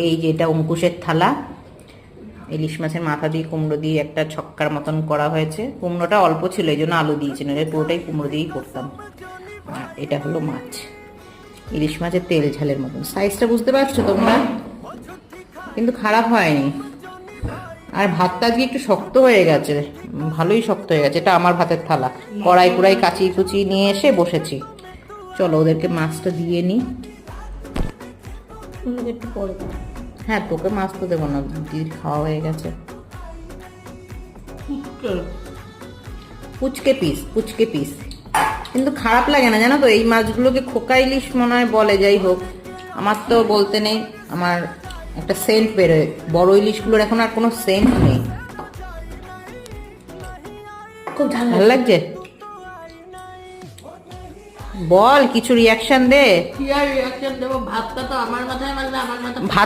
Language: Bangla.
এই যে এটা অঙ্কুশের থালা, ইলিশ মাছের মাথা দিয়ে কুমড়ো দিয়ে একটা ছক্কার মতন করা হয়েছে। কুমড়োটা অল্প ছিল, এই জন্য আলু দিয়েছি, নইলে পুরোটাই কুমড়ো দিয়েই করতাম। আর এটা হলো মাছ, ইলিশ মাছের তেল ঝালের মতন। সাইজটা বুঝতে পারছো তোমরা? কিন্তু খারাপ হয়নি। আর ভাতটা আজকে একটু শক্ত হয়ে গেছে, ভালোই শক্ত হয়ে গেছে। এটা আমার ভাতের থালা, কড়াই কুড়াই কাচি কুচি নিয়ে এসে বসেছি। চলো ওদেরকে মাছটা দিয়ে নিই। একটু পরে দাও। হ্যাঁ, তোকে মাছ তো দেবো না, দিদির খাওয়া হয়ে গেছে। পুচকে পিস, পুচকে পিস। কিন্তু খারাপ লাগে না জানো তো, এই মাছগুলোকে খোকা ইলিশ মনে হয় বলে। যাই হোক, আমার তো বলতে নেই, আমার একটা সেন্ট বেরোয়। বড় ইলিশগুলোর এখন আর কোনো সেন্ট নেই। খুব ভালো লাগছে? বল, কিছু রিয়াকশন দে। কি আর রিয়াকশন দেবো? ভাতটা তো আমার মাথায় মারলে আমার মাথা ভাত